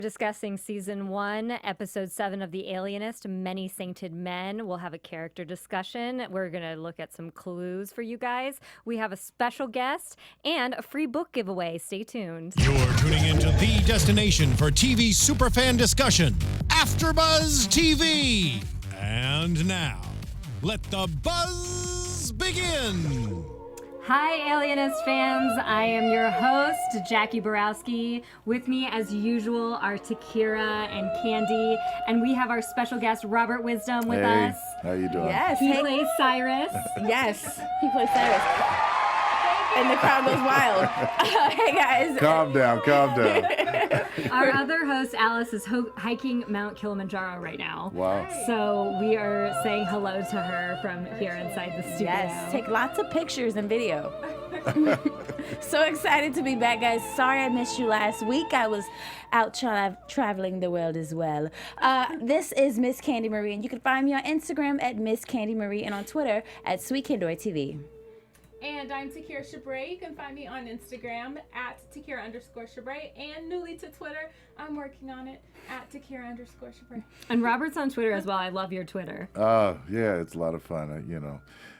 Discussing season 1, episode 7 of The Alienist, Many Sainted Men. We'll have a character discussion. We're going to look at some clues for you guys. We have a special guest and a free book giveaway. Stay tuned. You're tuning into the destination for TV superfan discussion, AFTERBUZZ TV. And now, let the buzz begin. Hi, Alienist fans. I am your host, Jacque Borowski. With me, as usual, are Takira and Candi. And we have our special guest, Robert Wisdom, with us. How you doing? Yes. He plays Cyrus. Yes. He plays Cyrus. And the crowd goes wild. Hey, guys. Calm down. Our other host, Alice, is hiking Mount Kilimanjaro right now. Wow. So we are saying hello to her from here inside the studio. Yes. Take lots of pictures and video. So excited to be back, guys. Sorry I missed you last week. I was out traveling the world as well. This is Miss Candi Marie, and you can find me on Instagram at Miss Candi Marie and on Twitter at Sweet Candor TV. And I'm Takira Shabrae. You can find me on Instagram at Takira_Shabrae. And newly to Twitter, I'm working on it at Takira_Shabrae. And Robert's on Twitter as well. I love your Twitter. Yeah, it's a lot of fun.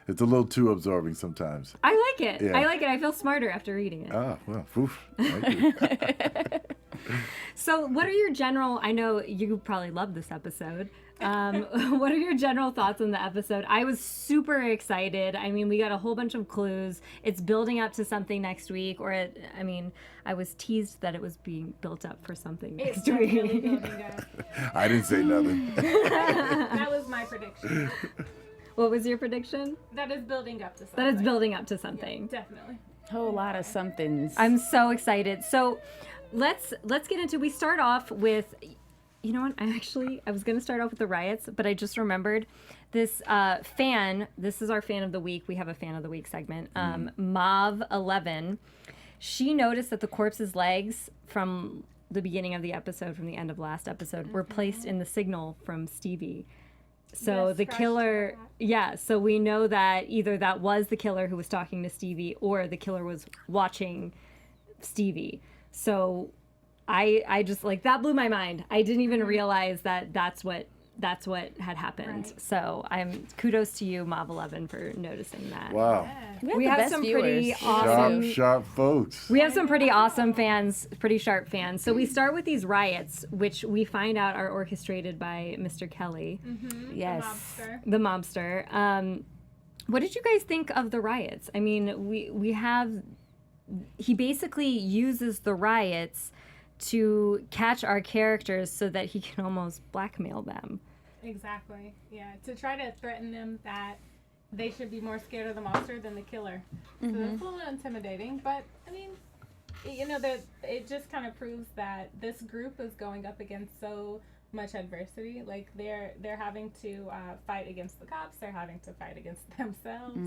It's a little too absorbing sometimes. I like it. Yeah. I like it. I feel smarter after reading it. Well, oof. Thank you. So what are your general, I know you probably love this episode. What are your general thoughts on the episode? I was super excited. I mean, we got a whole bunch of clues. It's building up to something next week, I was teased that it was being built up for something next week. Building up. I didn't say nothing. That was my prediction. What was your prediction? That is building up to something. That it's building up to something. Yeah, definitely. Whole lot of somethings. I'm so excited. So let's get into, we start off with, you know what, I was going to start off with the riots, but I just remembered this fan, this is our fan of the week. We have a fan of the week segment. Mauve11, she noticed that the corpse's legs from the beginning of the episode, from the end of last episode, were placed in the signal from Stevie. So Yes, the crushed killer, to yeah, so we know that either that was the killer who was talking to Stevie or the killer was watching Stevie. So I just, like, that blew my mind. I didn't even realize that that's what had happened. Right. So kudos to you, Mob11, for noticing that. Wow. Yeah. We the have best some viewers. pretty awesome. Sharp folks. We have some pretty awesome fans, pretty sharp fans. So we start with these riots, which we find out are orchestrated by Mr. Kelly, Yes. The mobster. the mobster. What did you guys think of the riots? I mean, he basically uses the riots to catch our characters so that he can almost blackmail them. Exactly. Yeah. To try to threaten them that they should be more scared of the mobster than the killer. So it's a little intimidating, but I mean, that it just kind of proves that this group is going up against so much adversity. Like they're having to fight against the cops, they're having to fight against themselves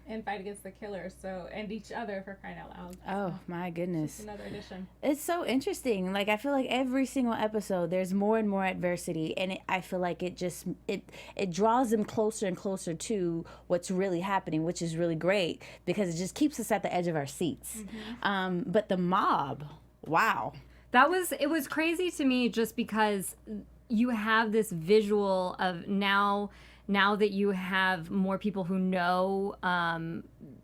and fight against the killers, and each other, for crying out loud. Oh, my goodness. It's another addition. It's so interesting. Like, I feel like every single episode, there's more and more adversity, and I feel like it draws them closer and closer to what's really happening, which is really great because it just keeps us at the edge of our seats. But the mob, wow. It was crazy to me just because you have this visual of now that you have more people who know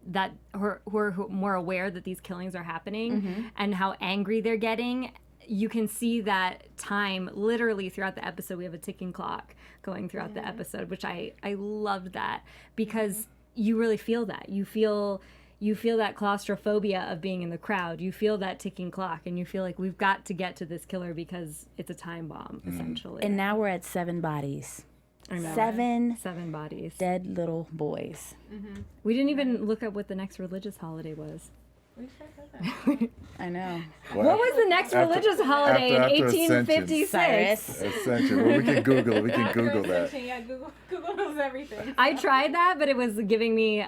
that who are more aware that these killings are happening and how angry they're getting. You can see that time literally throughout the episode. We have a ticking clock going throughout the episode, which I loved that because you really feel that. You feel that claustrophobia of being in the crowd. You feel that ticking clock, and you feel like we've got to get to this killer because it's a time bomb, essentially. And now we're at 7 bodies. I know. 7 bodies. dead little boys. We didn't even look up what the next religious holiday was. We should have that. I know. What was the next religious holiday in after 1856? Cyrus. Ascension. Well, we can Google that. Yeah, Google knows everything. I tried that, but it was giving me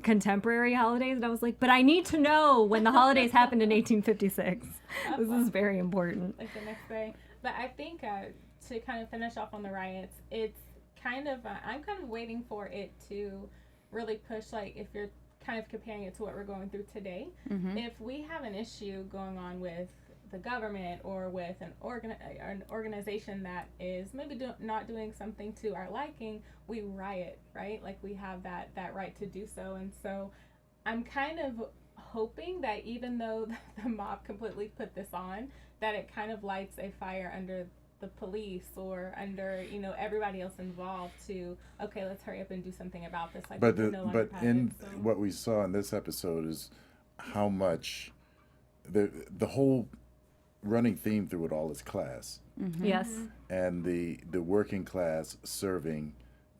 contemporary holidays, and I was like, but I need to know when the holidays happened in 1856. This is very important. Like the next day. But I think to kind of finish off on the riots, it's kind of, I'm kind of waiting for it to really push, like, if you're kind of comparing it to what we're going through today. If we have an issue going on with the government or with an organization that is maybe not doing something to our liking, we riot, right? Like we have that right to do so. And so I'm kind of hoping that even though the mob completely put this on, that it kind of lights a fire under the police or under, you know, everybody else involved to, okay, let's hurry up and do something about this. Like, But what we saw in this episode is how much the whole running theme through it all is class. Yes. And the working class serving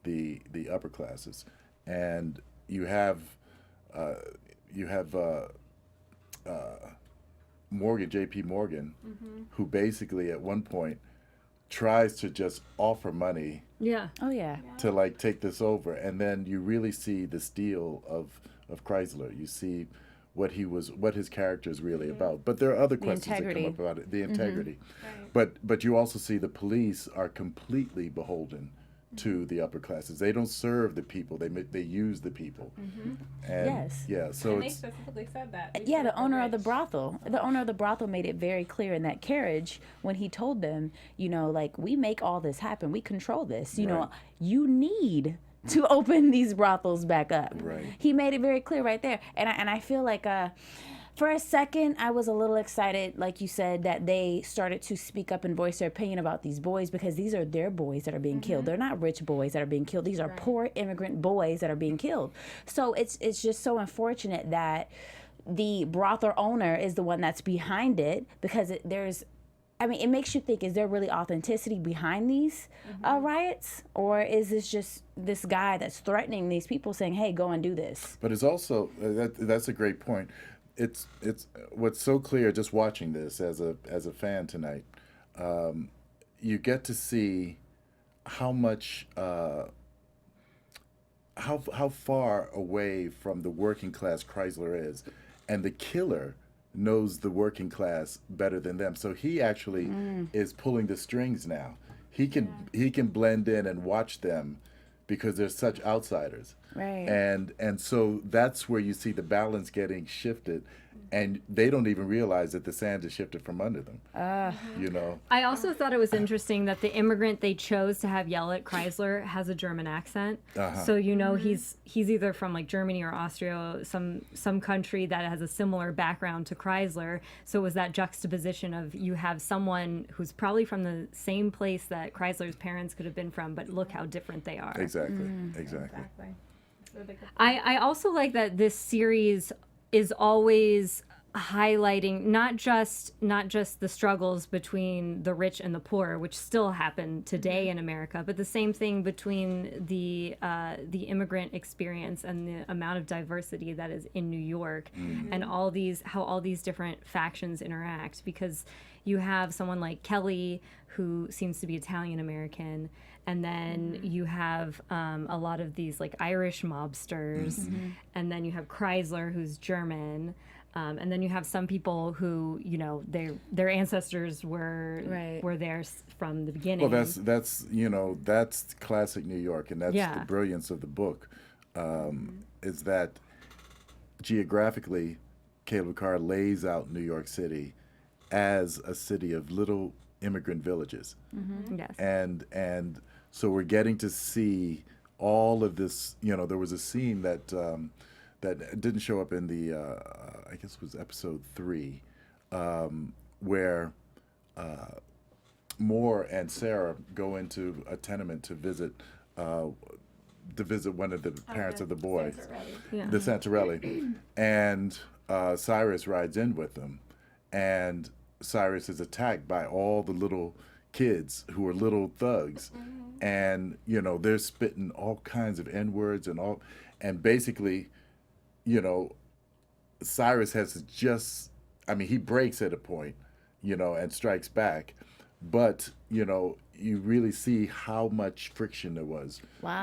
the upper classes. And you have Morgan, J.P. Morgan, who basically at one point tries to just offer money Yeah. Oh yeah. to like take this over, and then you really see the steal of Chrysler. You see what his character is really about. But there are other questions that come up about it. The integrity. Right. But you also see the police are completely beholden to the upper classes. They don't serve the people. They use the people. And Yes. yeah, so And they it's specifically said that. Yeah, the owner of the brothel. The owner of the brothel made it very clear in that carriage when he told them, you know, like, we make all this happen. We control this. You know, Right. you need to open these brothels back up. Right. He made it very clear right there. And I feel like for a second, I was a little excited, like you said, that they started to speak up and voice their opinion about these boys, because these are their boys that are being killed. They're not rich boys that are being killed. These are poor immigrant boys that are being killed. So it's just so unfortunate that the brothel owner is the one that's behind it, because it makes you think, is there really authenticity behind these riots? Or is this just this guy that's threatening these people saying, hey, go and do this? But it's also that's a great point. It's what's so clear just watching this as a fan tonight. You get to see how much how far away from the working class Chrysler is, and the killer knows the working class better than them. So he actually is pulling the strings now. He can blend in and watch them because they're such outsiders. Right. And so that's where you see the balance getting shifted, and they don't even realize that the sand is shifted from under them. You know. I also thought it was interesting that the immigrant they chose to have yell at Chrysler has a German accent. So you know he's either from like Germany or Austria, some country that has a similar background to Chrysler. So it was that juxtaposition of, you have someone who's probably from the same place that Chrysler's parents could have been from, but look how different they are. Exactly. Exactly. So they could- I also like that this series is always highlighting not just the struggles between the rich and the poor, which still happen today in America, but the same thing between the immigrant experience and the amount of diversity that is in New York, and how all these different factions interact, because you have someone like Kelly, who seems to be Italian American, and then you have a lot of these like Irish mobsters, and then you have Chrysler, who's German, and then you have some people who, you know, their ancestors were there from the beginning. Well, that's classic New York, and that's the brilliance of the book, is that geographically, Caleb Carr lays out New York City as a city of little immigrant villages. Yes. And so we're getting to see all of this. You know, there was a scene that that didn't show up in the I guess it was episode 3, where Moore and Sarah go into a tenement to visit one of the parents of the boy, the Santarelli, and Cyrus rides in with them, and Cyrus is attacked by all the little kids who are little thugs, and you know, they're spitting all kinds of N-words and basically, you know, Cyrus has to he breaks at a point, you know, and strikes back, but you know, you really see how much friction there was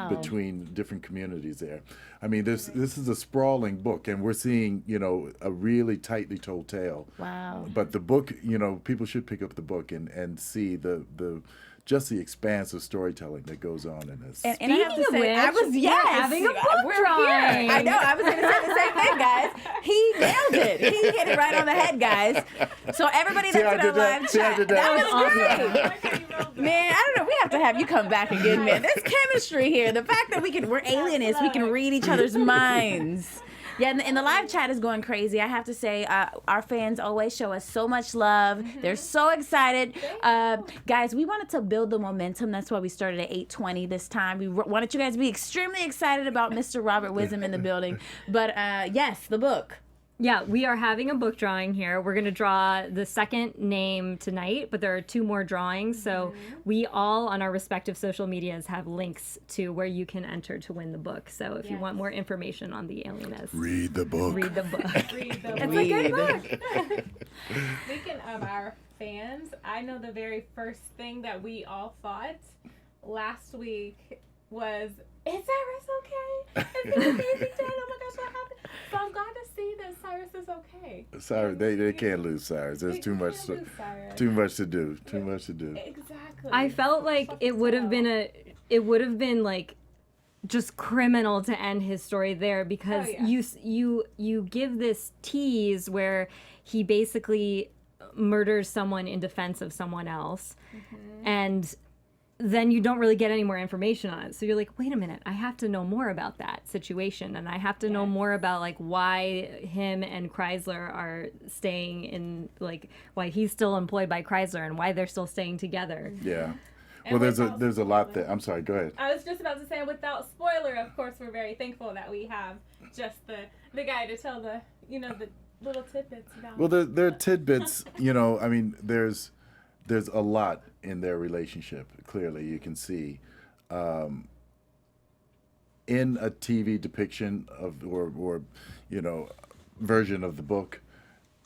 between different communities there. I mean, this is a sprawling book, and we're seeing, you know, a really tightly told tale. Wow. But the book, you know, people should pick up the book and see the just the expansive storytelling that goes on in this. And I have to say, I was having a book drawing. I know. I was going to say the same thing, guys. He nailed it. He hit it right on the head, guys. So everybody that's in our live chat, that was great. Man, I don't know. We have to have you come back again, man. There's chemistry here. The fact that we're alienists, we can read each other's minds. Yeah, and the live chat is going crazy. I have to say, our fans always show us so much love. They're so excited. Guys, we wanted to build the momentum. That's why we started at 8:20 this time. We wanted you guys to be extremely excited about Mr. Robert Wisdom in the building. But yes, the book. Yeah, we are having a book drawing here. We're going to draw the second name tonight, but there are 2 more drawings. So we all on our respective social medias have links to where you can enter to win the book. So if you want more information on the Alienist, read the book. Read the book. Read the It's a good book. Speaking of our fans, I know the very first thing that we all thought last week was, is Cyrus okay? Is he okay? Is he dead? Oh my gosh, what happened? So I'm glad to see that Cyrus is okay. Cyrus, they can't lose Cyrus. There's too much to do. Too much to do. Exactly. I felt like it would have been like just criminal to end his story there, because you give this tease where he basically murders someone in defense of someone else, and then you don't really get any more information on it. So you're like, wait a minute, I have to know more about that situation, and I have to know more about like why him and Chrysler are staying in, like why he's still employed by Chrysler and why they're still staying together. Yeah. Well, there's a lot there. I'm sorry, go ahead. I was just about to say, without spoiler, of course, we're very thankful that we have just the guy to tell the little tidbits about. Well, there are tidbits, I mean, there's a lot in their relationship. Clearly, you can see in a TV depiction of or version of the book,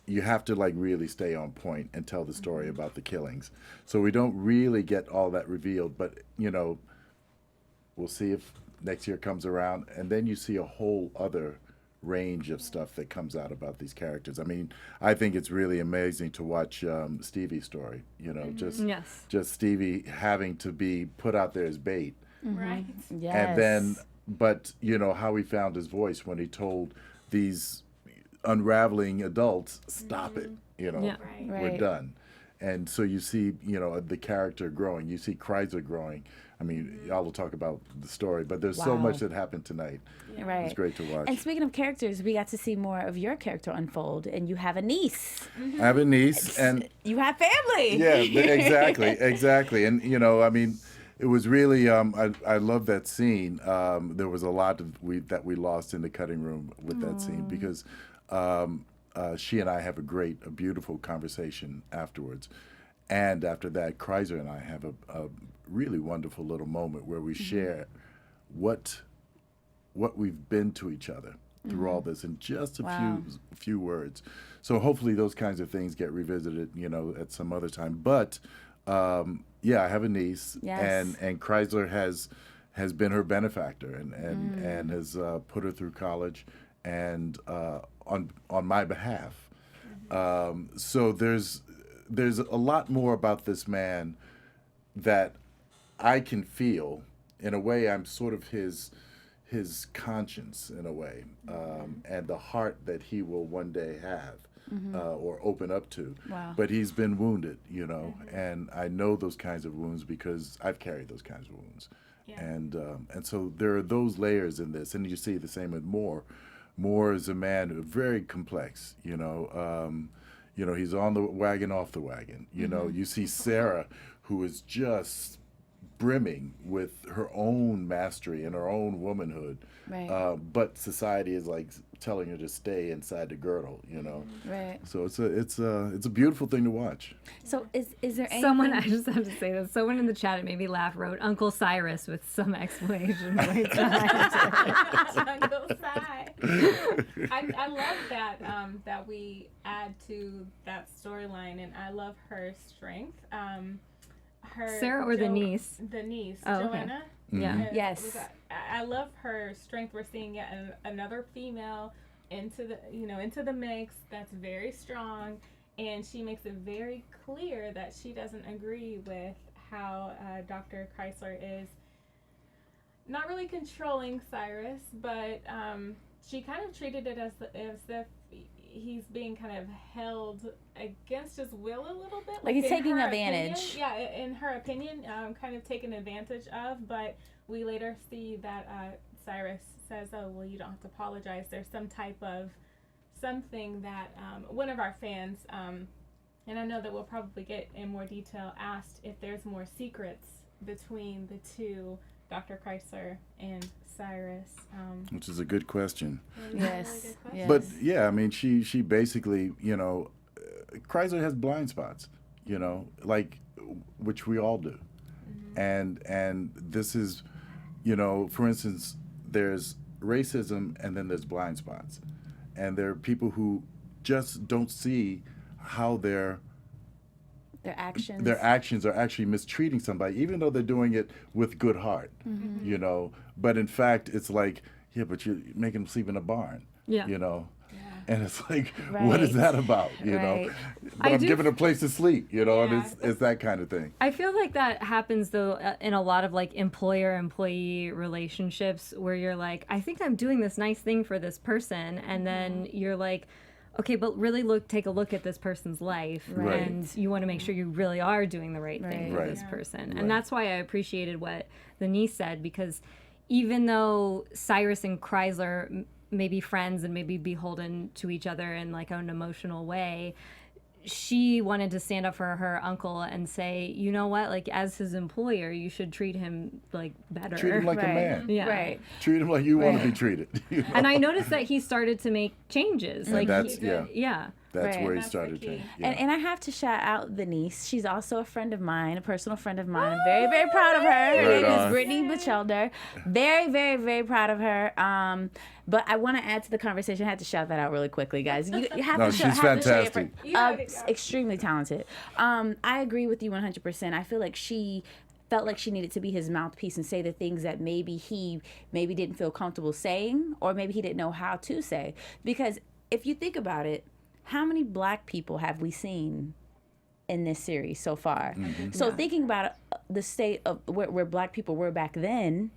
you have to like really stay on point and tell the story about the killings. So we don't really get all that revealed, but we'll see if next year comes around, and then you see a whole other range of stuff that comes out about these characters. I mean, I think it's really amazing to watch Stevie's story. Just Stevie having to be put out there as bait, Right. Yes. and then, but how he found his voice when he told these unraveling adults, "Stop it, we're Right. done." And so you see, the character growing. You see Chrysler growing. I mean, y'all will talk about the story, but there's so much that happened tonight. Right. It's great to watch. And speaking of characters, we got to see more of your character unfold, and you have a niece. I have a niece, and You have family. yeah, exactly. And I mean, it was really I love that scene. There was a lot that we lost in the cutting room with that scene, because she and I have a beautiful conversation afterwards. And after that, Chrysler and I have a really wonderful little moment where we share what we've been to each other through all this in just a few words. So hopefully those kinds of things get revisited, at some other time. But I have a niece, and Chrysler has been her benefactor and has put her through college and on my behalf. So there's a lot more about this man that I can feel. In a way, I'm sort of his conscience, in a way, and the heart that he will one day have or open up to. Wow. But he's been wounded, and I know those kinds of wounds because I've carried those kinds of wounds. Yeah. And so there are those layers in this, and you see the same with Moore. Moore is a man very complex, he's on the wagon, off the wagon. You see Sarah, who is just brimming with her own mastery and her own womanhood. Right. But society is like telling her to stay inside the girdle, Right. So it's a beautiful thing to watch. So is there anything? Someone, I just have to say this, someone in the chat, it made me laugh, wrote Uncle Cyrus with some explanation points behind. Uncle Cy. I love that we add to that storyline, and I love her strength. Sarah or the niece? The niece, oh, Joanna. Okay. Yeah. Yes. I love her strength. We're seeing yet another female into the mix that's very strong, and she makes it very clear that she doesn't agree with how Dr. Chrysler is not really controlling Cyrus, but she kind of treated it as if he's being kind of held against his will a little bit. Like he's taking advantage. In her opinion, kind of taken advantage of. But we later see that Cyrus says, "Oh, well, you don't have to apologize. There's some type of something that one of our fans, and I know that we'll probably get in more detail, asked if there's more secrets between the two, Dr. Chrysler and Cyrus." Which is a good question. Yes. Yes. But yeah, I mean, she basically, Chrysler has blind spots, like which we all do, and this is, for instance, there's racism and then there's blind spots, and there are people who just don't see how their actions are actually mistreating somebody, even though they're doing it with good heart, But in fact, it's like, yeah, but you're making them sleep in a barn, And it's like, what is that about, But I'm giving a place to sleep, and it's that kind of thing. I feel like that happens, though, in a lot of, like, employer-employee relationships where you're like, I think I'm doing this nice thing for this person, and then you're like, okay, but really take a look at this person's life, and you want to make sure you really are doing the right thing for this person. And that's why I appreciated what the niece said, because even though Cyrus and Chrysler may be friends and maybe beholden to each other in like an emotional way, she wanted to stand up for her uncle and say, you know what, like, as his employer, you should treat him like better. Treat him like a man. Yeah. Right. Treat him like you want to be treated. And I noticed that he started to make changes. And like that's That's Right. where he That's started the key. changing. And I have to shout out the niece. She's also a friend of mine, a personal friend of mine. I'm very, very proud of her. Her Right name on. is Brittany Bachelder. Very, very, very proud of her. But I want to add to the conversation. I had to shout that out really quickly, guys. You have No, to show, she's have to show your fantastic. friend. Yeah, yeah. Extremely talented. I agree with you 100%. I feel like she felt like she needed to be his mouthpiece and say the things that maybe he didn't feel comfortable saying, or maybe he didn't know how to say. Because if you think about it, how many black people have we seen in this series so far? So thinking about the state of where black people were back then,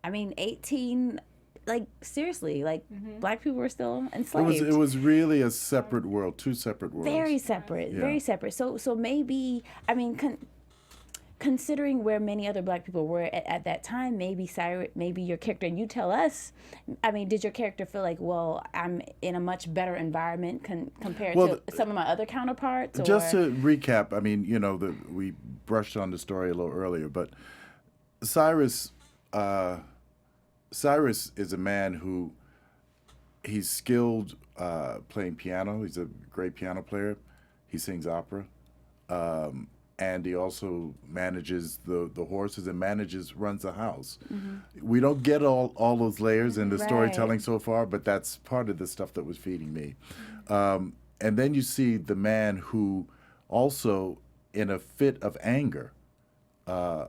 I mean, 18, like, seriously, like, black people were still enslaved. It was really a separate world, two separate worlds. Very separate, very separate. So maybe, I mean, considering where many other black people were at that time, maybe Cyrus, maybe your character, and you tell us, I mean, did your character feel like, well, I'm in a much better environment compared to some of my other counterparts? Just to recap, I mean, we brushed on the story a little earlier, but Cyrus is a man who, he's skilled playing piano. He's a great piano player. He sings opera. And he also manages the horses and runs the house. We don't get all those layers in the storytelling so far, but that's part of the stuff that was feeding me. And then you see the man who also, in a fit of anger, a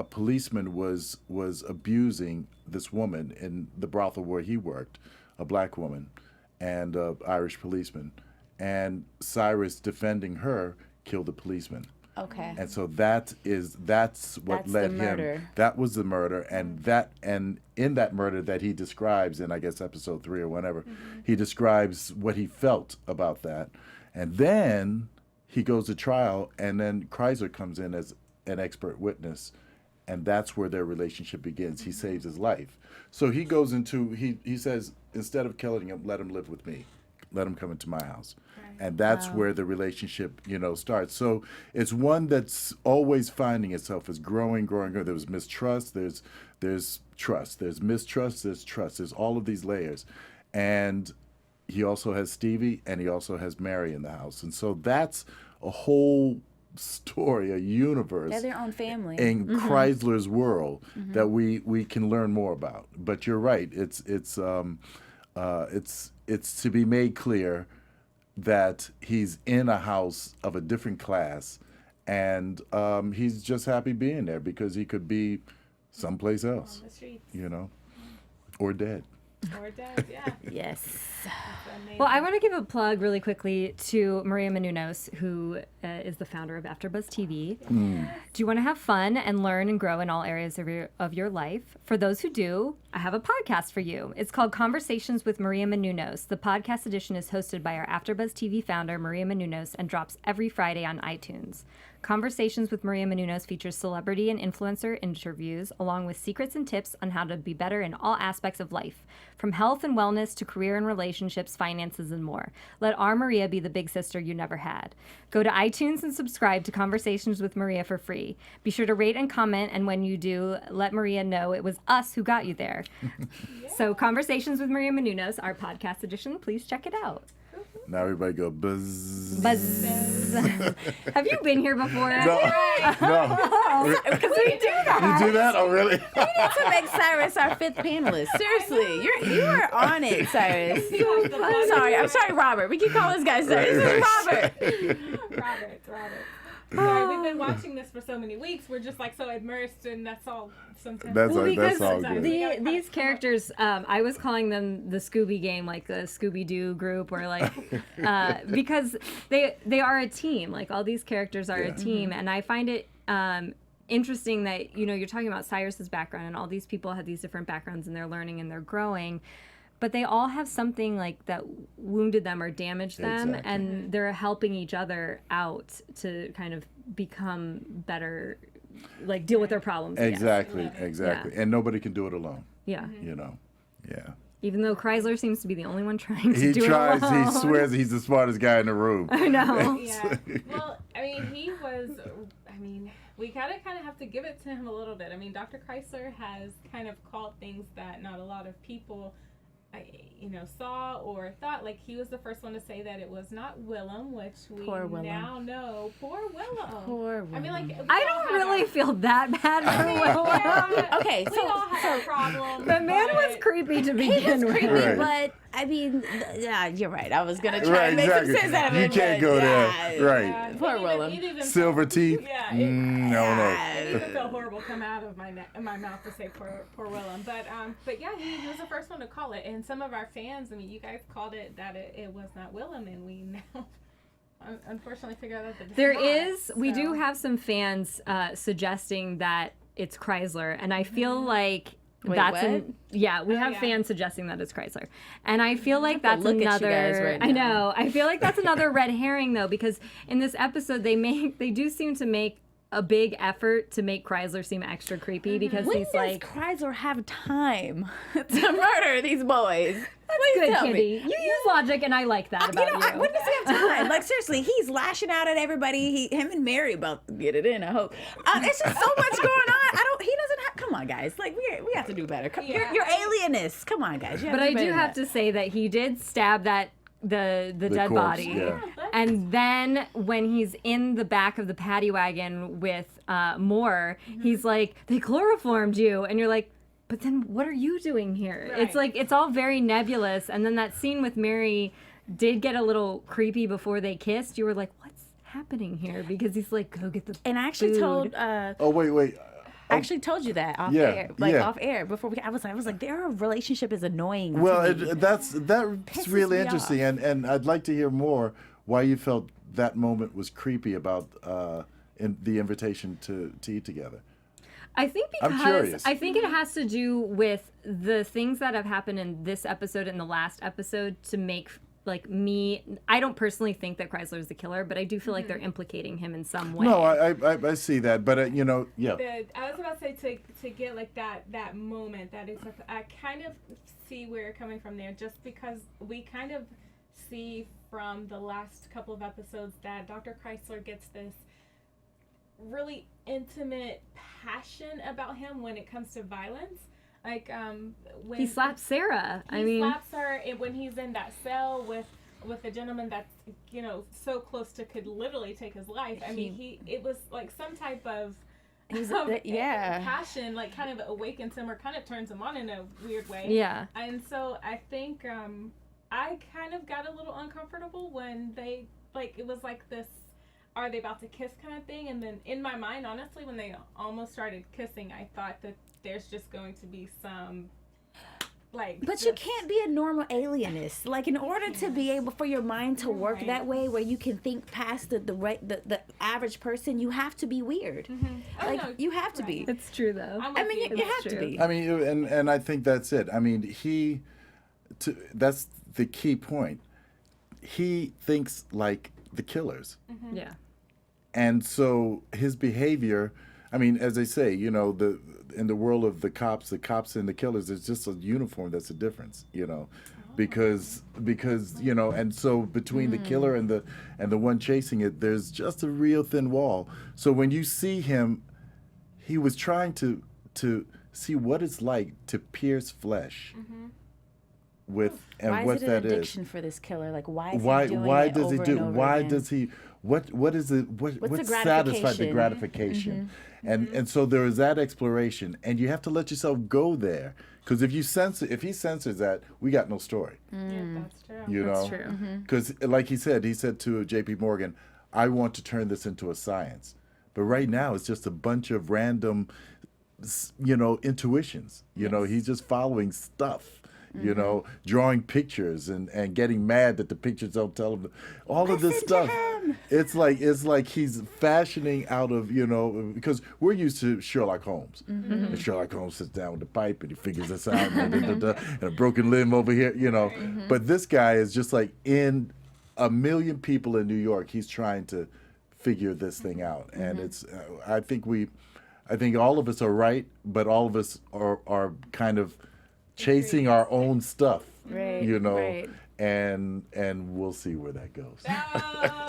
policeman was abusing this woman in the brothel where he worked, a black woman, and an Irish policeman. And Cyrus, defending her, killed the policeman. Okay. And so that's what led the him. murder. That was the murder, and in that murder that he describes in, I guess, episode 3 or whatever, he describes what he felt about that, and then he goes to trial, and then Chrysler comes in as an expert witness, and that's where their relationship begins. He saves his life, so he goes into he says, instead of killing him, let him live with me, let him come into my house. And that's where the relationship, starts. So it's one that's always finding itself as growing. There was mistrust, there's trust, there's mistrust, there's trust. There's all of these layers. And he also has Stevie, and he also has Mary in the house. And so that's a whole story, a universe. They're their own family. In Chrysler's world that we can learn more about. But you're right. It's to be made clear that he's in a house of a different class, and he's just happy being there because he could be someplace else, On the streets. or dead. Or dead, yeah. Yes. Well, I want to give a plug really quickly to Maria Menounos, who is the founder of AFTERBUZZ TV. Do you want to have fun and learn and grow in all areas of your life? For those who do, I have a podcast for you. It's called Conversations with Maria Menounos. The podcast edition is hosted by our AFTERBUZZ TV founder, Maria Menounos, and drops every Friday on iTunes. Conversations with Maria Menounos features celebrity and influencer interviews, along with secrets and tips on how to be better in all aspects of life, from health and wellness to career and relationships, finances, and more. Let our Maria be the big sister you never had. Go to iTunes and subscribe to Conversations with Maria for free. Be sure to rate and comment, and when you do, let Maria know it was us who got you there. So Conversations with Maria Menounos, our podcast edition, please check it out. Now everybody go buzz. Buzz. Have you been here before? No. Because we do that. You do that? Oh, really? We need to make Cyrus our 5th panelist. Seriously, you are on it, Cyrus. I'm sorry, Robert. We keep calling this guy Cyrus. This is Robert. Robert. Sorry, we've been watching this for so many weeks. We're just like so immersed, and that's all. Sometimes. That's all good. These characters, I was calling them the Scooby Game, like the Scooby Doo group, or like because they are a team. Like all these characters are a team, and I find it interesting that you're talking about Cyrus's background, and all these people have these different backgrounds, and they're learning and they're growing. But they all have something like that wounded them or damaged them, and they're helping each other out to kind of become better, like deal with their problems. Exactly. Yeah. And nobody can do it alone. Yeah. Yeah. Even though Chrysler seems to be the only one trying to He do tries. it alone. He swears he's the smartest guy in the room. I know. Yeah. Well, I mean, we kind of have to give it to him a little bit. I mean, Dr. Chrysler has kind of called things that not a lot of people saw or thought. Like, he was the first one to say that it was not Willem, which we now know. Poor Willem. I mean, like, I don't really feel that bad for Willem. Okay, we all have a problem. The man was creepy to begin with. Right. But I mean, yeah, you're right. I was gonna try and make some sense out of it. You can't go there. Right. Yeah, Poor Willem. Silver teeth. Yeah. No. It even felt horrible come out of my mouth to say poor Willem. But yeah, he was the first one to call it. And some of our fans, I mean, you guys called it that it was not Willem, and we now unfortunately figured out that we do have some fans suggesting that it's Chrysler, and I feel like Wait, we have fans suggesting that it's Chrysler, and I feel like that's look another. at you guys right now. I know. I feel like that's another red herring though, because in this episode they do seem to make a big effort to make Chrysler seem extra creepy because when he's does like Chrysler have time to murder these boys? Please good, tell Candi. me. You use logic, and I like that about you. When does he have time? Like, seriously, he's lashing out at everybody. Him and Mary about to get it in, I hope. It's just so much going on. He doesn't have, come on, guys. Like, we have to do better. You're alienists. Come on, guys. But I do have to say that he did stab the dead corpse, body. yeah. And then when he's in the back of the paddy wagon with Moore, he's like, they chloroformed you. And you're like, but then what are you doing here? Right. It's like, it's all very nebulous. And then that scene with Mary did get a little creepy before they kissed. You were like, what's happening here? Because he's like, go get the And I actually food. told... Oh, wait. I actually told you that off air, off air before I was like, their relationship is annoying. Well, to me. that's Pisses really me interesting, and I'd like to hear more why you felt that moment was creepy about in the invitation to eat together. I think I'm because curious. I think it has to do with the things that have happened in this episode and the last episode to make like me. I don't personally think that Chrysler is the killer, but I do feel like they're implicating him in some way. No, I see that, but I was about to say to get like that moment that is like, I kind of see where you're coming from there, just because we kind of see from the last couple of episodes that Dr. Chrysler gets this really intimate passion about him when it comes to violence. Like when he slaps Sarah. He slaps her when he's in that cell with a gentleman that's so close to could literally take his life. I mean, it was like some type of passion, like kind of awakens him or kind of turns him on in a weird way. Yeah. And so I think I kind of got a little uncomfortable when they it was like this, are they about to kiss kind of thing? And then in my mind, honestly, when they almost started kissing, I thought that there's just going to be some Like, But you can't be a normal alienist. Like, in order to be able for your mind to work that way, where you can think past the average person, you have to be weird. Like, you have to be. It's true though. I mean, you have to be. I mean, and I think that's it. I mean, that's the key point. He thinks like the killers. Yeah. And so his behavior, I mean, as they say, you know, in the world of the cops and the killers, there's just a uniform that's a difference, you know, because you know, and so between the killer and the one chasing it, there's just a real thin wall. So when you see him, he was trying to see what it's like to pierce flesh. With and Why what is it that an is. addiction for this killer? Like, why is Why he doing why it does over he do? and over Why again? does he? What is it? What the satisfies the gratification? gratification? And so there is that exploration, and you have to let yourself go there, because if he censors that, we got no story. Yeah, that's true. You know, true. because like he said to J.P. Morgan, I want to turn this into a science, but right now it's just a bunch of random, you know, intuitions. You know, he's just following stuff. You know, drawing pictures and getting mad that the pictures don't tell him all of this stuff. It's like he's fashioning out of, you know, because we're used to Sherlock Holmes. And Sherlock Holmes sits down with the pipe and he figures this out and a broken limb over here, you know. But this guy is just like in a million people in New York. He's trying to figure this thing out, and it's. I think all of us are right, but all of us are kind of chasing our own stuff, you know, and we'll see where that goes.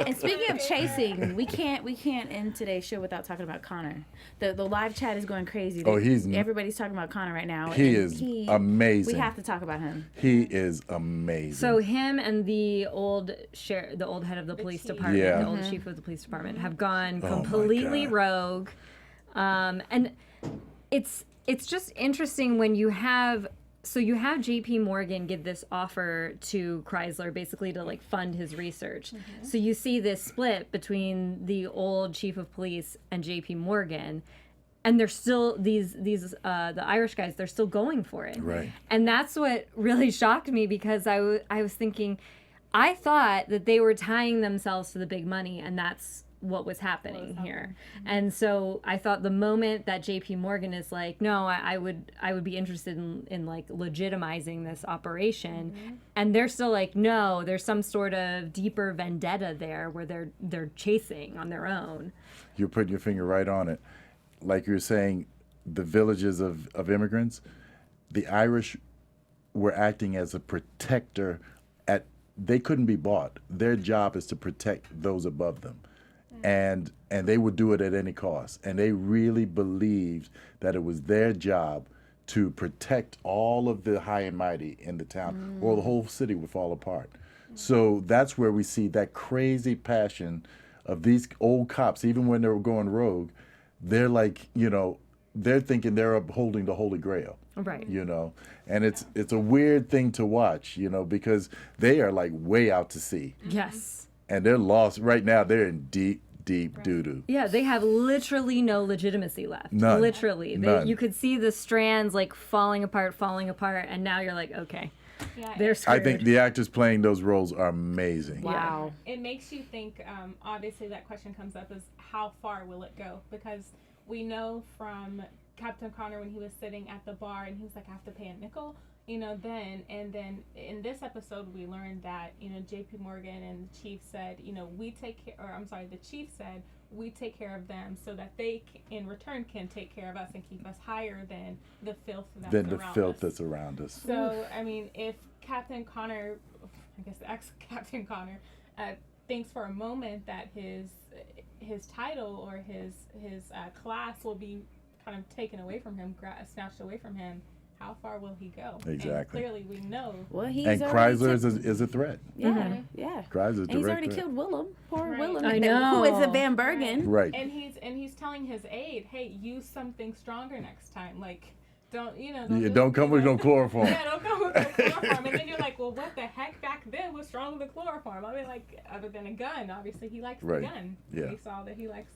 And speaking of chasing, we can't end today's show without talking about Connor. The live chat is going crazy. Everybody's talking about Connor right now. He is amazing. We have to talk about him. He is amazing. So him and the old head of the police department, the old chief of the police department, have gone completely rogue, and it's just interesting when you have. So you have J.P. Morgan give this offer to Chrysler basically to like fund his research. So you see this split between the old chief of police and J.P. Morgan, and they're still the Irish guys. They're still going for it. Right. And that's what really shocked me, because I was thinking, I thought that they were tying themselves to the big money, and that's what was happening here. And so I thought the moment that JP Morgan is like, no, I would be interested in like legitimizing this operation, and they're still like, no, there's some sort of deeper vendetta there where they're chasing on their own. You're putting your finger right on it. Like you're saying, the villages of immigrants, the Irish were acting as a protector. They couldn't be bought. Their job is to protect those above them. And they would do it at any cost. And they really believed that it was their job to protect all of the high and mighty in the town, or the whole city would fall apart. So that's where we see that crazy passion of these old cops. Even when they were going rogue, they're like, you know, they're thinking they're upholding the Holy Grail. Right. You know, and it's a weird thing to watch, you know, because they are like way out to sea. Yes. And they're lost right now. They're in deep doo-doo. Yeah, they have literally no legitimacy left. None. Literally. None. You could see the strands like falling apart, and now you're like, okay, Yeah, they're screwed. I think the actors playing those roles are amazing. Wow. it makes you think. Obviously, that question comes up: is how far will it go? Because we know from Captain Connor when he was sitting at the bar and he was like, I have to pay a nickel. You know, then in this episode we learned that, you know, J.P. Morgan and the chief said, you know, the chief said we take care of them so that they in return can take care of us and keep us higher than the filth that's around us. So I mean, if Captain Connor, I guess ex-Captain Connor, thinks for a moment that his title or his class will be kind of taken away from him, snatched away from him, how far will he go? Exactly. And clearly we know. Well, And Chrysler is a threat. Yeah, yeah. Chrysler's a And he's direct already threat. killed Willem. Poor Right. Willem. I know. Who is a Van Bergen. Right. And he's telling his aide, hey, use something stronger next time. Like, don't come with no chloroform. Yeah, don't come with no chloroform. And then you're like, well, what the heck back then? What's wrong with the chloroform? I mean, like, other than a gun, obviously he likes the gun. Yeah. We saw that he likes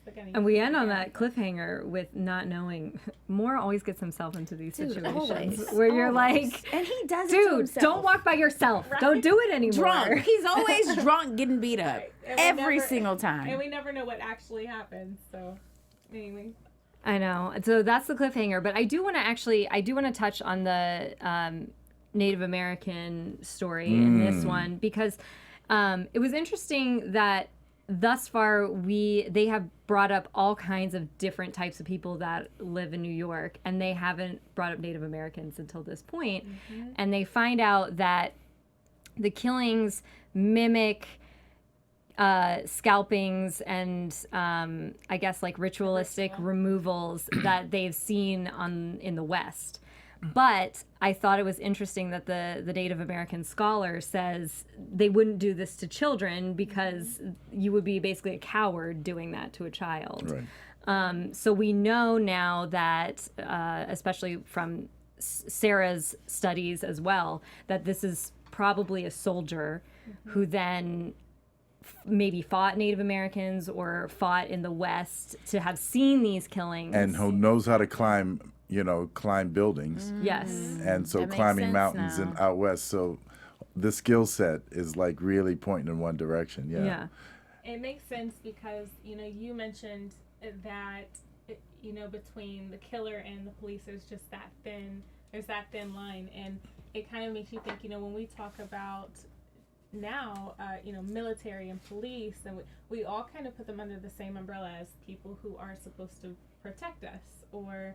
the gun. And we end on that cliffhanger with not knowing. Moore always gets himself into these situations always. where you're like, and he does it to dude, himself. don't walk by yourself. Right? Don't do it anymore. Drunk. He's always drunk, getting beat up Right. And every single time. And we never know what actually happens. So, anyway. I know. So that's the cliffhanger. But I do want to touch on the Native American story in this one, because it was interesting that thus far they have brought up all kinds of different types of people that live in New York, and they haven't brought up Native Americans until this point. And they find out that the killings mimic scalpings and I guess like ritualistic removals that they've seen in the West. But I thought it was interesting that the Native American scholar says they wouldn't do this to children because you would be basically a coward doing that to a child. Right. So we know now that, especially from Sarah's studies as well, that this is probably a soldier who then maybe fought Native Americans or fought in the West to have seen these killings. And who knows how to climb buildings. Yes. And so That makes climbing sense mountains now. in out West. So the skill set is like really pointing in one direction. Yeah. It makes sense because, you mentioned that, between the killer and the police, there's that thin line. And it kind of makes you think, when we talk about now, military and police, and we all kind of put them under the same umbrella as people who are supposed to protect us, or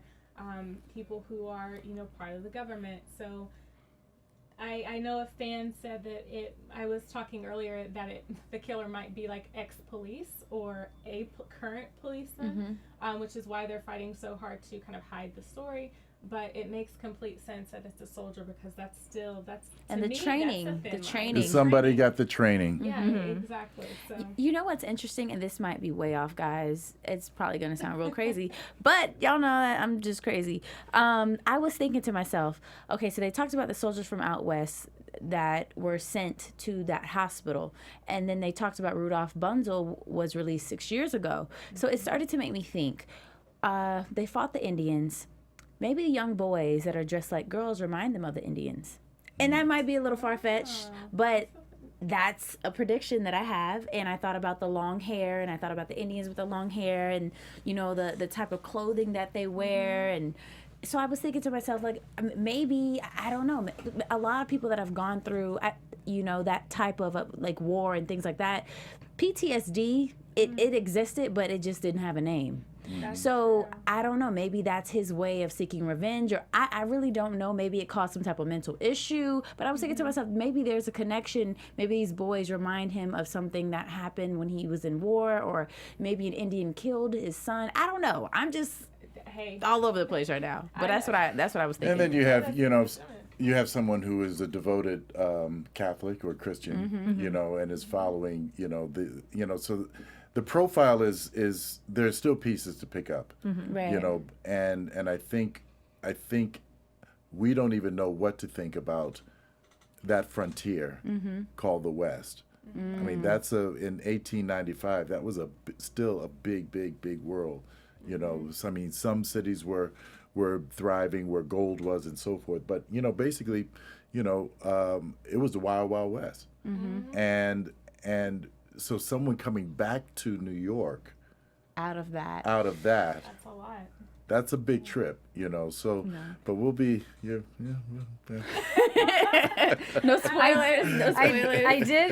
people who are, part of the government. So I know a fan said that I was talking earlier that the killer might be like ex-police or a current policeman, which is why they're fighting so hard to kind of hide the story. But it makes complete sense that it's a soldier because that's and to the me, training, that's a thin line. training. Somebody got the training. Yeah, exactly. So You know what's interesting, and this might be way off, guys. It's probably going to sound real crazy, but y'all know that I'm just crazy. I was thinking to myself, okay, so they talked about the soldiers from out West that were sent to that hospital, and then they talked about Rudolph Bunzel was released 6 years ago. So it started to make me think, they fought the Indians. Maybe the young boys that are dressed like girls remind them of the Indians. And that might be a little far-fetched, but that's a prediction that I have. And I thought about the long hair, and I thought about the Indians with the long hair, and, the type of clothing that they wear. And so I was thinking to myself, like, maybe, I don't know, a lot of people that have gone through, that type of, like, war and things like that, PTSD, it existed, but it just didn't have a name. So I don't know, maybe that's his way of seeking revenge, or I really don't know. Maybe it caused some type of mental issue, but I was thinking to myself, maybe there's a connection. Maybe these boys remind him of something that happened when he was in war, or maybe an Indian killed his son. I don't know. I'm just all over the place right now, but that's what I was thinking. And then you have, you have someone who is a devoted Catholic or Christian, and is following, so the profile is there's still pieces to pick up, Right. And I think we don't even know what to think about that frontier called the West. I mean, that's in 1895, that was still a big world. I mean, some cities were thriving where gold was and so forth, but basically, it was the wild West, and so someone coming back to New York out of that. that's a lot. That's a big trip, so, but we'll be, yeah. No spoilers. I did,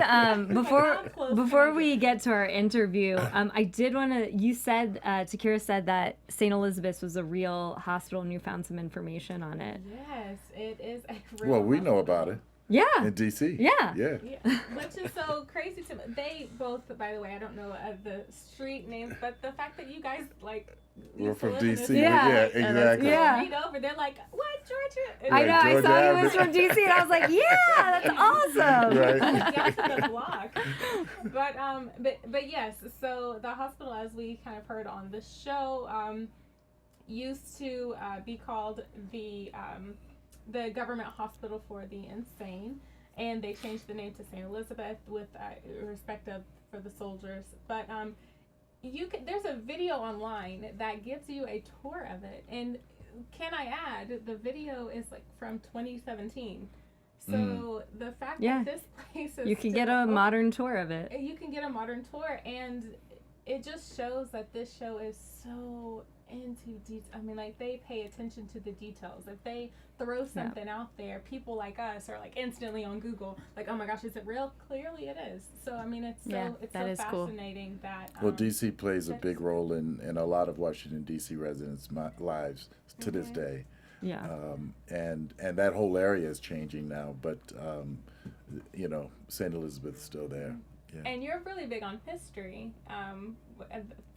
before we get to our interview, I did want to, you said, Takira said that St. Elizabeth's was a real hospital and you found some information on it. Yes, it is a real Well, we know hospital. about it. Yeah. In D.C. Yeah. Yeah. Yeah, which is so crazy to me. They both, by the way, I don't know the street names, but the fact that you guys We're used to from live in D.C. this Yeah. Yeah, exactly. Yeah. street over, they're like, what, Georgia? And I know, I Georgia saw you Avenue. was from DC and I was like, yeah, that's awesome. Right. down to the block. But yes, so the hospital, as we kind of heard on the show, used to be called the Government Hospital for the Insane, and they changed the name to St. Elizabeth with respect for the soldiers. But there's a video online that gives you a tour of it, and can I add, the video is like from 2017. So the fact that this place is you can get a modern tour of it. You can get a modern tour, and it just shows that this show is so into detail. I mean, like, they pay attention to the details. If they throw something out there, people like us are like instantly on Google, like, oh my gosh, is it real? Clearly it is. So I mean, it's so fascinating cool. that well, DC plays a big role in a lot of Washington DC residents' lives to this day. Yeah. And that whole area is changing now, but you know, St. Elizabeth's still there. Yeah. And you're really big on history,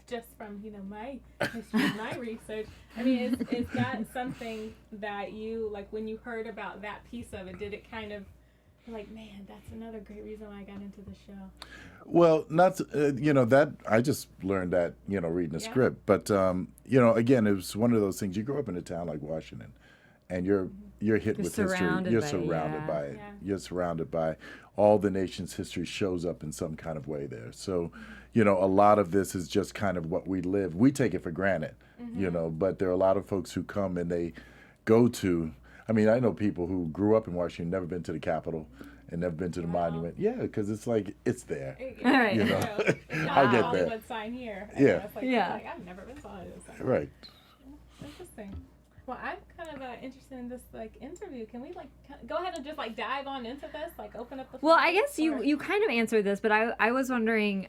just from, you know, my history, my research. I mean, is that something that you, like, when you heard about that piece of it, did it kind of, like, man, that's another great reason why I got into the show? Well, not, you know, that, I just learned that, you know, reading the script. But, you know, again, it was one of those things, you grow up in a town like Washington, and you're hit with history. You're surrounded by it. Yeah. You're surrounded by all the nation's history shows up in some kind of way there. So, you know, a lot of this is just kind of what we live. We take it for granted, you know, but there are a lot of folks who come and they go to, I mean, I know people who grew up in Washington, never been to the Capitol and never been to the monument. Yeah, because it's like, it's there. All right. You know, I get there. Hollywood sign here. Yeah. Like, I've never been to Hollywood sign. Right. Interesting. Well, I'm kind of interested in this, like, interview. Can we, like, go ahead and just, like, dive on into this? Like, open up the Well, I guess you kind of answered this, but I was wondering,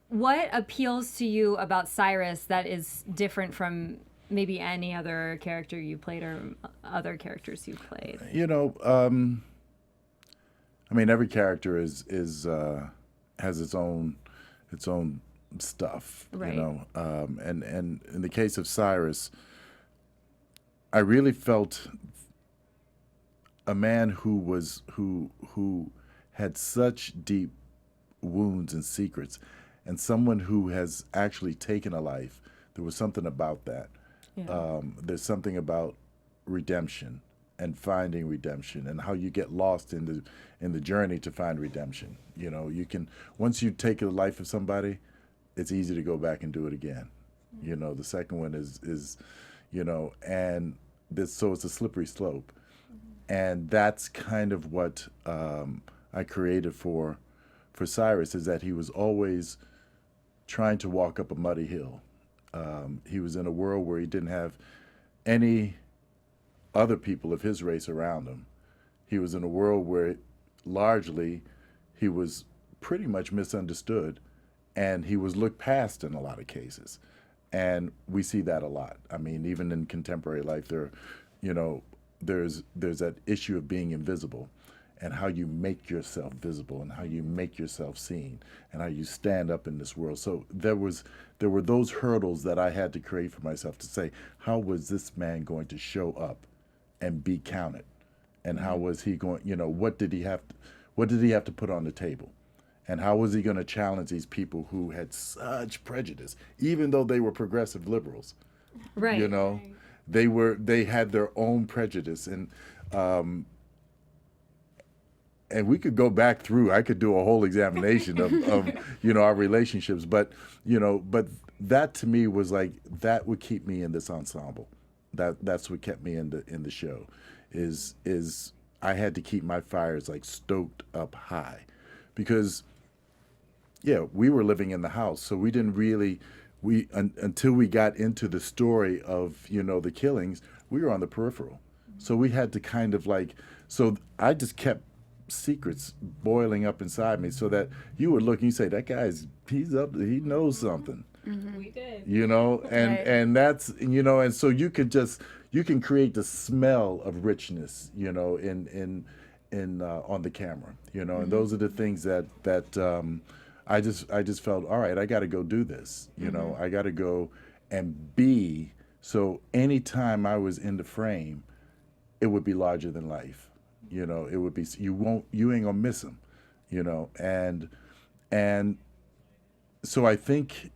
what appeals to you about Cyrus that is different from maybe any other character you played or other characters you've played? You know, I mean, every character is has its own stuff, right. You know, and in the case of Cyrus, I really felt a man who had such deep wounds and secrets, and someone who has actually taken a life. There was something about that. Yeah. There's something about redemption and finding redemption, and how you get lost in the journey to find redemption. You know, you can, once you take the life of somebody, it's easy to go back and do it again. Mm-hmm. You know, the second one is you know, and this, so it's a slippery slope. Mm-hmm. And that's kind of what I created for Cyrus, is that he was always trying to walk up a muddy hill. He was in a world where he didn't have any other people of his race around him. He was in a world where largely he was pretty much misunderstood, and he was looked past in a lot of cases. And we see that a lot. I mean, even in contemporary life, there's that issue of being invisible, and how you make yourself visible, and how you make yourself seen, and how you stand up in this world. So there were those hurdles that I had to create for myself to say, how was this man going to show up and be counted? And how was he going, you know, what did he have to put on the table? And how was he going to challenge these people who had such prejudice, even though they were progressive liberals? Right. You know, they had their own prejudice, and we could go back through. I could do a whole examination of you know, our relationships, but that to me was like, that would keep me in this ensemble. That's what kept me in the show, is I had to keep my fires like stoked up high, because we were living in the house, so we didn't really, until we got into the story of, you know, the killings, we were on the peripheral. So we had to kind of like, so I just kept secrets boiling up inside me, so that you would look and you say, that guy's, he's up, he knows something. Mm-hmm. We did. You know, and that's, you know, and so you can create the smell of richness, you know, in on the camera, you know. Mm-hmm. And those are the things that I just felt, all right, I got to go do this, you mm-hmm. know, I got to go and be, so anytime I was in the frame, it would be larger than life, you know. It would be, you ain't gonna miss them, you know. And so I think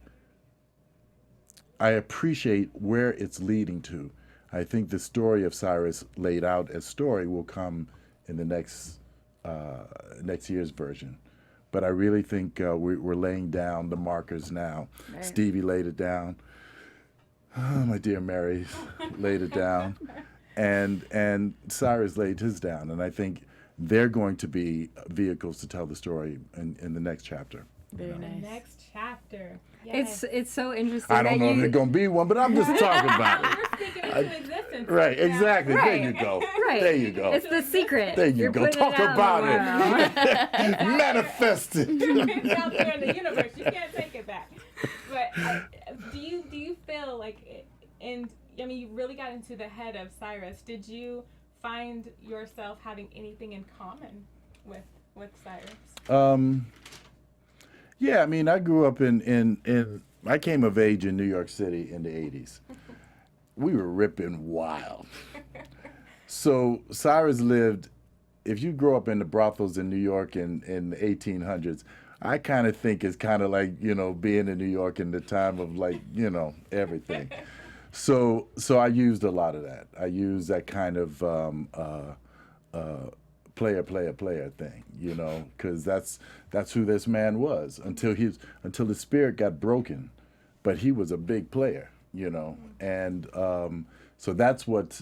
I appreciate where it's leading to. I think the story of Cyrus laid out as story will come in the next year's version. But I really think we're laying down the markers now. Right. Stevie laid it down. Oh, my dear Mary laid it down. And Cyrus laid his down. And I think they're going to be vehicles to tell the story in the next chapter. Very nice. Next chapter. Yes. It's so interesting. I don't know if there's going to be one, but I'm just talking about it. We're speaking into existence. Right, exactly. Right. There you go. Right. There you go. It's the secret. There you You're go. putting Talk about it. Manifest it. It's out there in the universe. You can't take it back. But do you feel like, and I mean, you really got into the head of Cyrus. Did you find yourself having anything in common with Cyrus? Yeah, I mean, I grew up I came of age in New York City in the 80s. We were ripping wild. So Cyrus lived, if you grow up in the brothels in New York in the 1800s, I kind of think it's kind of like, being in New York in the time of like, everything. So I used a lot of that. I used that kind of player thing, because that's who this man was until his spirit got broken, but he was a big player, and so that's what.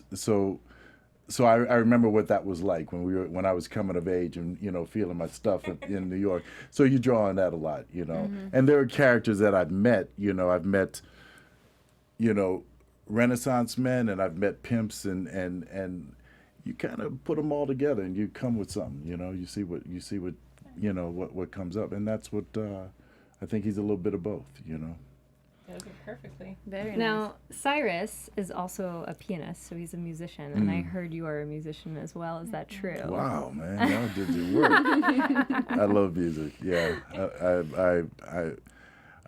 So I remember what that was like when I was coming of age and feeling my stuff in New York. So you draw on that a lot, And there are characters that I've met. I've met, Renaissance men, and I've met pimps, and you kind of put them all together and you come with something. You see what comes up, and that's what I think he's a little bit of both. Does it perfectly. Very nice. Now, Cyrus is also a pianist, so he's a musician, and I heard you are a musician as well. Is that true? Wow, man, y'all did your work. I love music. Yeah,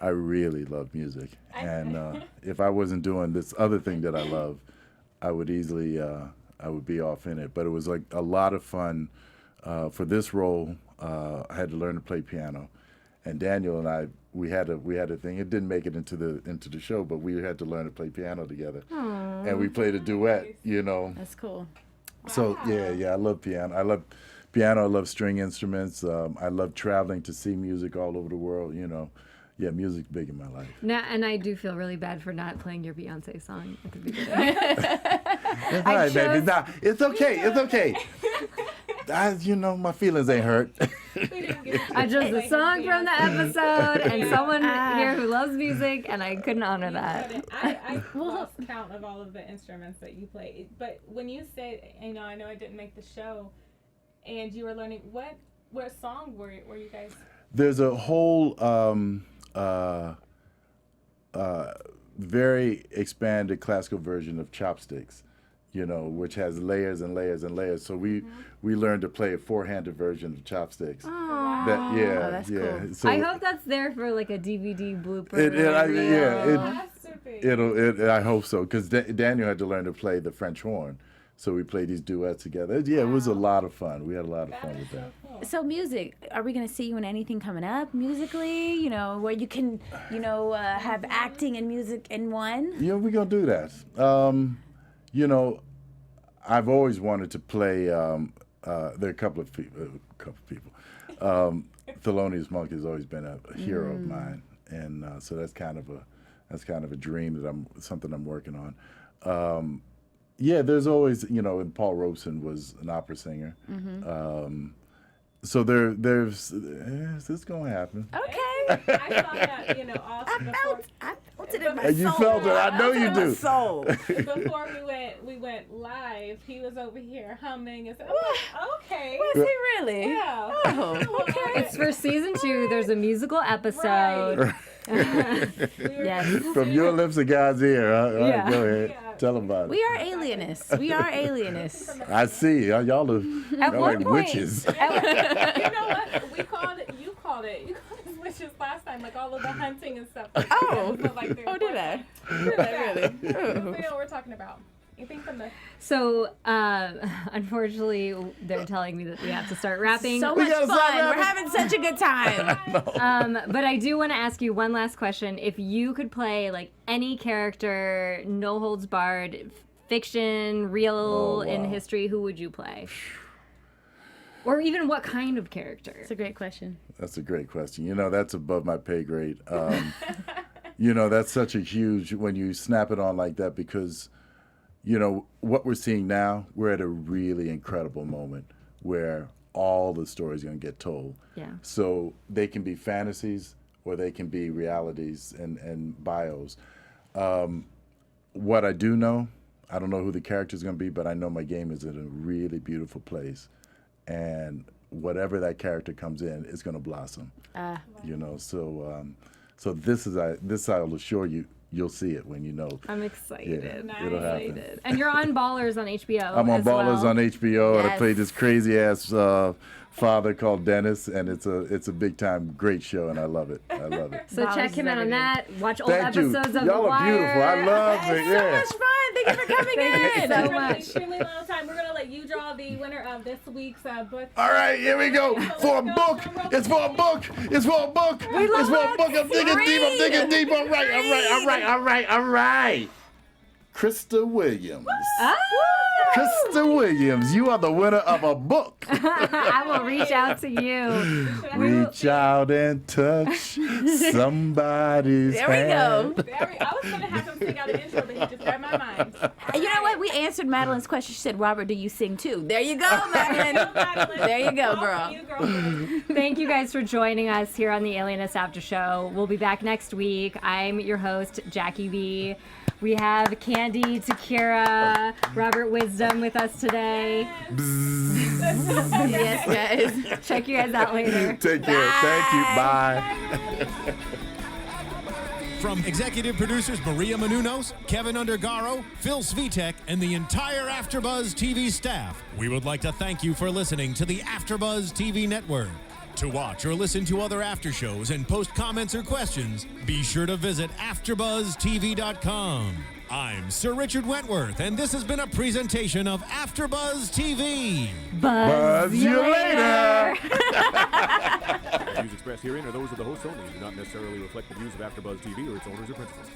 I really love music, and if I wasn't doing this other thing that I love, I would easily I would be off in it. But it was like a lot of fun. For this role, I had to learn to play piano, and Daniel and I. We had a thing. It didn't make it into the show, but we had to learn to play piano together. Aww. And we played a duet. That's cool. So yeah, I love piano. I love piano. I love string instruments. I love traveling to see music all over the world. Yeah, music's big in my life. Now, and I do feel really bad for not playing your Beyonce song at the beginning. It's all right, baby. Nah, it's okay. It's okay. My feelings ain't hurt. I chose a song from the episode, and someone here who loves music, and I couldn't honor that. I lost count of all of the instruments that you play. But when you say, I know I didn't make the show, and you were learning, what song were you guys? There's a whole very expanded classical version of Chopsticks. Which has layers and layers and layers. So we learned to play a four-handed version of Chopsticks. Aww. That's cool. So I hope that's there for like a DVD blooper. I hope so, because Daniel had to learn to play the French horn. So we played these duets together. Yeah, it was a lot of fun. We had a lot of fun with that. Cool. So music, are we going to see you in anything coming up musically, where you can, have acting and music in one? Yeah, we're going to do that. I've always wanted to play. There are a couple of people. Thelonious Monk has always been a hero of mine, and so that's kind of a dream that something I'm working on. Yeah, there's always and Paul Robeson was an opera singer. So there's this gonna happen. Okay. I saw that, I felt it in my soul. You felt it. I know you do. Soul. Before we went live, he was over here humming and said, okay. Was he really? Yeah. Oh, okay. It's for season 2. There's a musical episode. Right. Yes. From your lips to God's ear. All right, go ahead. Yeah. Tell them about it. We are alienists. I see. Y'all are like witches. You know what? You called it. You called it witches last time, like all of the hunting and stuff. Oh. Like Did I? Did I really? We know what we're talking about. Anything from the... So, unfortunately, they're telling me that we have to start wrapping. So much fun. We're having such a good time. But I do want to ask you one last question. If you could play like any character, no holds barred, fiction, real in history, who would you play? Or even what kind of character? It's a great question. That's a great question. You know, that's above my pay grade. You know, that's such a huge, when you snap it on like that, because, you know, what we're seeing now, we're at a really incredible moment where all the stories are going to get told. Yeah. So they can be fantasies or they can be realities and bios. What I do know, I don't know who the character is going to be, but I know my game is in a really beautiful place. And whatever that character comes in, it's going to blossom. You know, so so this I'll assure you, you'll see it when you know. I'm excited. Yeah, it'll happen. And you're on Ballers on HBO. I'm on Ballers on HBO, and I Yes. play this crazy ass father called Dennis, and it's a big time great show, and I love it. I love it. So Ballers check is him out on everything. that. Watch old Thank you. episodes of Y'all The are Wire. beautiful. I love it. So Yeah. much fun. Thank you for coming in. so For an much. extremely long time. We're gonna let you draw the winner of this week's book. All right, here we go. For a book. It's for a book. It's for a book. It's for a book. I'm digging deep. I'm digging deep. All right. Krista Williams. Krista Williams, you are the winner of a book. I will reach out to you. Reach out and touch somebody's There we hand. go. I was gonna have him sing out an intro, but he just read my mind. And you know what? We answered Madeline's question. She said, Robert, do you sing too? There you go, Madeline. There you go, girl. Thank you guys for joining us here on the Alienist After Show. We'll be back next week. I'm your host, Jackie B. We have Candi, Takira, Robert Wisdom with us today. Yes, guys. Check you guys out later. Take care. Thank you. Bye. From executive producers Maria Menounos, Kevin Undergaro, Phil Svitek, and the entire AfterBuzz TV staff, we would like to thank you for listening to the AfterBuzz TV network. To watch or listen to other after shows and post comments or questions, be sure to visit AfterBuzzTV.com. I'm Sir Richard Wentworth, and this has been a presentation of AfterBuzz TV. Buzz you later. The views expressed herein are those of the hosts only and do not necessarily reflect the views of AfterBuzz TV or its owners or principals.